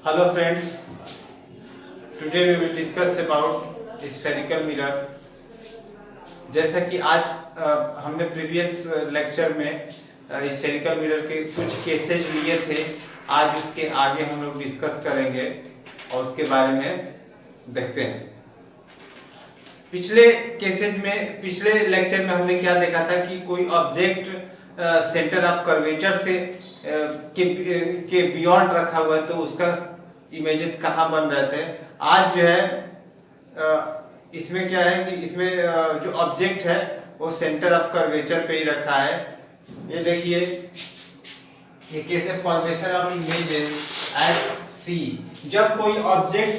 Hello friends, today we will discuss about spherical mirror. जैसा कि आज हमने प्रीवियस लेक्चर में स्फेरिकल मिरर के कुछ केसेज लिए थे, आज उसके आगे हम लोग डिस्कस करेंगे और उसके बारे में देखते हैं। पिछले केसेज में, पिछले लेक्चर में हमने क्या देखा था कि कोई ऑब्जेक्ट सेंटर ऑफ कर्वेचर से के बियॉन्ड रखा हुआ है तो उसका इमेजेस कहाँ बन रहे थे। आज जो है इसमें क्या है कि इसमें जो ऑब्जेक्ट है वो सेंटर ऑफ कर्वेचर पे ही रखा है। ये देखिए, ये कैसे फॉर्मेशन ऑफ इमेज एट सी। जब कोई ऑब्जेक्ट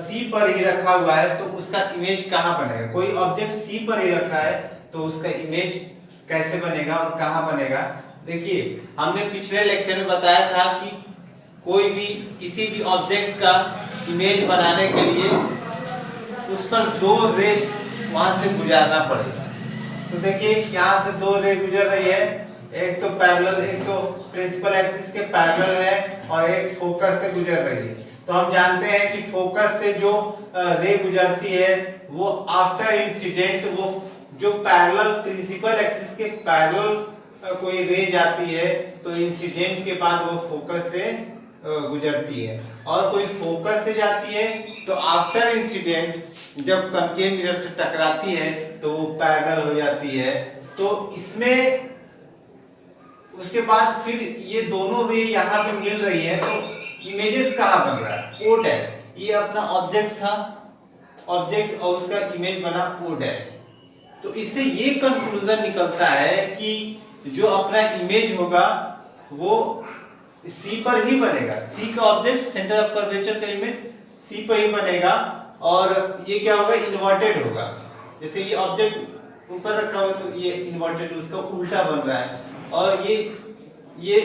सी पर ही रखा हुआ है तो उसका इमेज कहाँ बनेगा। कोई ऑब्जेक्ट सी पर ही रखा है तो उसका इमेज कैसे बनेगा और कहाँ बनेगा। देखिए, हमने पिछले लेक्चर में बताया था कि कोई भी किसी भी ऑब्जेक्ट का इमेज बनाने के लिए उस पर दो रे वहां से गुजारना पड़ेगा। तो देखिए, यहाँ से दो रे गुजर रही है, एक तो पैरेलल, एक तो प्रिंसिपल एक्सिस के पैरेलल है और एक फोकस से गुजर रही है। तो हम जानते हैं कि फोकस से जो रे गुजरती है वो आफ्टर इंसिडेंट, वो जो पैरेलल प्रिंसिपल एक्सिस के पैरेलल कोई रे जाती है तो इंसिडेंट के बाद वो फोकस से गुजरती है। और कोई फोकस से जाती है तो आफ्टर इंसिडेंट जब कनकेव मिरर से टकराती है तो वो पैरेलल हो जाती है। तो इसमें उसके बाद फिर ये दोनों रे यहाँ पे मिल रही है तो इमेजेस कहाँ बन रहा है, ओ डैश। ये अपना ऑब्जेक्ट था, ऑब्जेक्ट और उसका इमेज बना ओ डैश। तो इससे ये कंक्लूजन निकलता है कि जो अपना इमेज होगा वो सी पर ही बनेगा। सी का ऑब्जेक्ट, सेंटर ऑफ कर्वेचर का इमेज सी पर ही बनेगा और ये क्या होगा, इन्वर्टेड होगा। जैसे ये ऑब्जेक्ट ऊपर रखा हुआ तो ये इन्वर्टेड, उसका उल्टा बन रहा है। और ये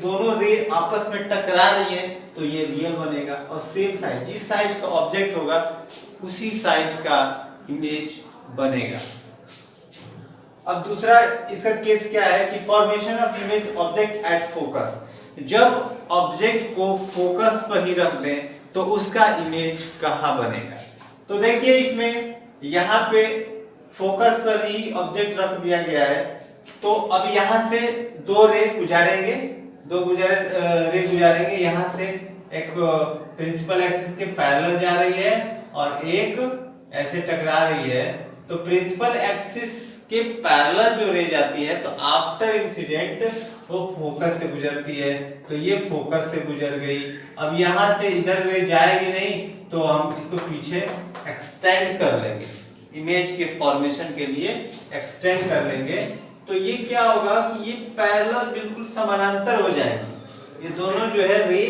दोनों रे आपस में टकरा रही है तो ये रियल बनेगा। और सेम साइड, जिस साइड का ऑब्जेक्ट होगा उसी साइड का इमेज बनेगा। अब दूसरा इसका केस क्या है कि formation of image object at focus. जब ऑब्जेक्ट को फोकस पर ही रख दें तो उसका इमेज कहाँ बनेगा। तो देखिए, इसमें यहाँ पे फोकस पर ही ऑब्जेक्ट रख दिया गया है तो अब यहाँ से दो रे गुजारेंगे, रे गुजारेंगे। यहाँ से एक प्रिंसिपल एक्सिस के पैरेलल जा रही है और एक ऐसे टकरा रही है। तो प्रिंसिपल एक्सिस के पैरेलल जो रे जाती है तो आफ्टर इंसिडेंट वो फोकस से गुजरती है। तो ये फोकस से गुजर गई। अब यहाँ से इधर रे जाएगी नहीं तो हम इसको पीछे एक्सटेंड कर लेंगे, इमेज के फॉर्मेशन के लिए एक्सटेंड कर लेंगे। तो ये क्या होगा कि ये पैरेलल बिल्कुल समानांतर हो जाएंगी, ये दोनों जो है रे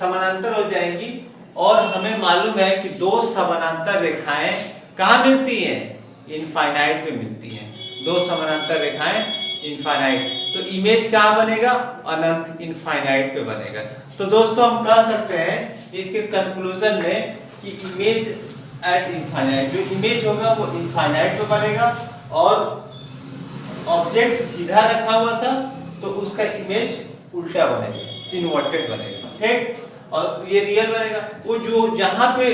समानांतर हो जाएंगी। और हमें मालूम है कि दो समानांतर रेखाएं कहाँ मिलती हैं, इनफाइनाइट में मिलती हैं। दो समानांतर रेखाएं इनफाइनाइट, तो इमेज कहाँ बनेगा, अनंत, इनफाइनाइट पे बनेगा। तो दोस्तों हम कह सकते हैं इसके कंक्लूजन में कि इमेज एट इनफाइनाइट, जो इमेज होगा वो इनफाइनाइट पे बनेगा। और ऑब्जेक्ट सीधा रखा हुआ था तो उसका इमेज उल्टा बनेगा, इन्वर्टेड बनेगा, ठीक। और ये रियल बनेगा। वो जो जहाँ पे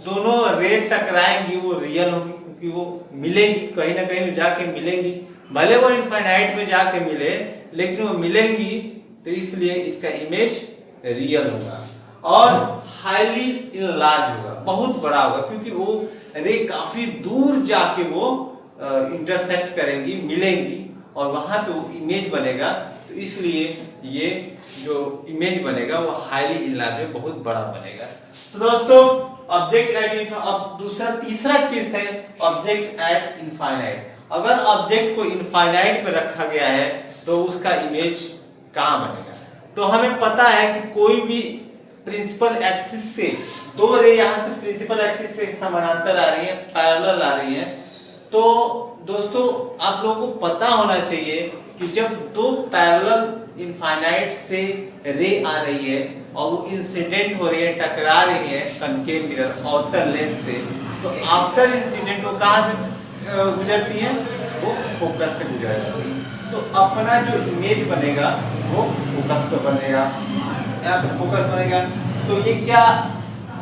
दोनों रे टकराएंगी वो रियल होगी क्योंकि वो मिलेंगी, कहीं ना कहीं जाके मिलेंगी। भले वो इनफाइनाइट में जाके मिले लेकिन वो मिलेंगी, तो इसलिए इसका इमेज रियल होगा और हाईली इनलार्ज होगा, बहुत बड़ा होगा क्योंकि वो रे काफी दूर जाके वो इंटरसेक्ट करेंगी, मिलेंगी और वहां पे वो इमेज बनेगा। तो इसलिए ये जो इमेज बनेगा वो हाईली इनलार्ज, बहुत बड़ा बनेगा। तो दोस्तों ऑब्जेक्ट एट, अब दूसरा तीसरा केस है ऑब्जेक्ट एट इनफाइनाइट। अगर ऑब्जेक्ट को इनफाइनाइट पे रखा गया है तो उसका इमेज कहाँ बनेगा। तो हमें पता है कि कोई भी प्रिंसिपल एक्सिस से दो रे यहाँ से प्रिंसिपल एक्सिस से समानांतर आ रही है, पैरेलल आ रही है। तो दोस्तों आप लोगों को पता होना चाहिए कि जब दो पैरेलल इनफाइनाइट से रे आ रही है और वो इंसिडेंट हो रही है, टकरा रही है कनकेव मिरर अवतल लेंस से, तो आफ्टर इंसिडेंट वो कहाँ से गुजरती है, वो फोकस से गुजर जाती है। तो अपना जो इमेज बनेगा वो फोकस पे बनेगा, यहाँ पे फोकस बनेगा। तो ये क्या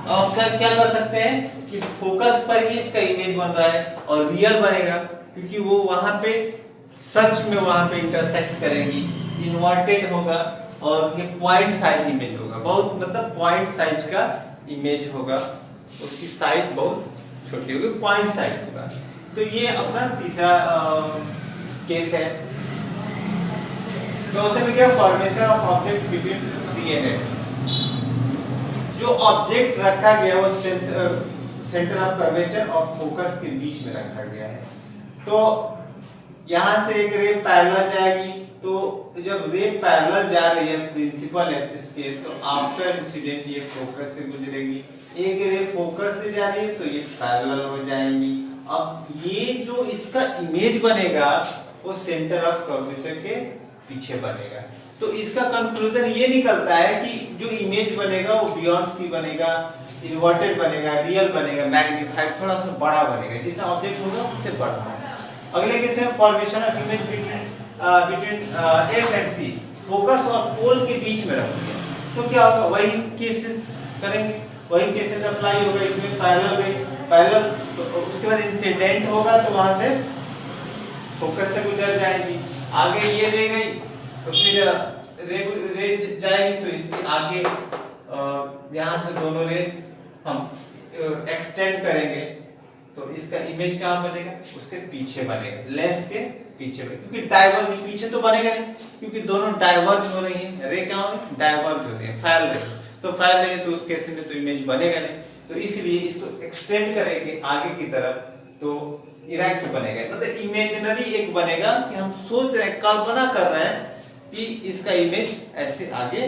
कर सकते हैं कि फोकस पर ही इसका इमेज बन रहा है और रियल बनेगा, क्योंकि वो वहां पे सच में वहां पे इंटरसेक्ट करेगी, इन्वर्टेड होगा और ये पॉइंट साइज इमेज होगा, बहुत मतलब पॉइंट साइज का इमेज होगा, उसकी साइज बहुत छोटी होगी, पॉइंट साइज होगा। तो ये अपना तीसरा केस है। चौथे में क्या, formation of object between C and F. जो ऑब्जेक्ट रखा गया वो सेंटर ऑफ कर्वेचर और फोकस के बीच में रखा गया है। तो यहाँ से एक रे पैरेलल जाएगी, तो जब रे पैरेलल जा रही है प्रिंसिपल एक्सिस के, तो आफ्टर इंसिडेंट ये फोकस से गुजरेगी। एक रे फोकस से जा रही है तो ये पैरेलल हो जाएंगी। अब ये जो इसका इमेज बनेगा वो सेंटर ऑफ कर्वेचर के पीछे बनेगा। तो इसका कंक्लूजन ये निकलता है कि जो इमेज बनेगा वो बियॉन्ड सी बनेगा, इन्वर्टेड बनेगा, रियल बनेगा, मैग्नीफाइड, थोड़ा सा बड़ा बनेगा, जितना ऑब्जेक्ट होगा उससे बड़ा। अगले केस है formation of image between F and C, focus और पोल के बीच में रखेंगे। तो क्या होगा, वही केसेस करेंगे, वही केसेस अप्लाई होगा इसमें। पैरेलल तो उसके बाद इंसिडेंट होगा तो वहां से फोकस से गुजर जाएगी। आगे ये ले गई तो फिर रे जाएगी, तो इसके आगे यहाँ से दोनों रे हम एक्सटेंड करेंगे, तो इसका इमेज कहाँ बनेगा, उसके पीछे बनेगा, लेंस के पीछे बनेगा, क्योंकि डाइवर्ज पीछे तो बनेगा नहीं, क्योंकि दोनों डाइवर्ज हो रही है, रे क्या हो रही है, डाइवर्ज हो रही है, फैल रही है। तो फैल रही है तो उस केस में तो इमेज बनेगा नहीं, तो इसलिए इसको एक्सटेंड करेंगे आगे की तरफ, तो इरेक्ट बनेगा, मतलब इमेजिनरी एक बनेगा कि हम सोच रहे हैं, कल्पना कर रहे हैं कि इसका इमेज ऐसे आगे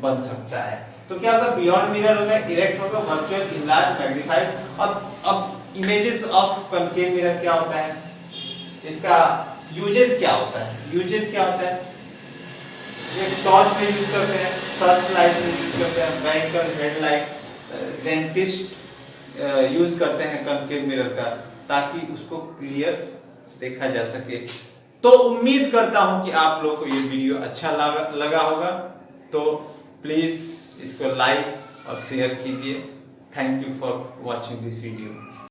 बन सकता है। तो क्या होगा, बियॉन्ड मिरर होगा, इरेक्ट होगा, वर्चुअल, इनलार्ज, मैग्नीफाइड। अब इमेजेस ऑफ कनकेव मिरर क्या होता है, इसका यूजेस क्या होता है, यूजेस क्या होता है, ये टॉर्च में यूज करते हैं, सर्च लाइट में यूज करते हैं, व्हीकल हेडलाइट, डेंटिस्ट यूज करते हैं कनकेव मिरर का, ताकि उसको क्लियर देखा जा सके। तो उम्मीद करता हूं कि आप लोग को ये वीडियो अच्छा लगा होगा, तो प्लीज इसको लाइक और शेयर कीजिए। Thank you for watching this video.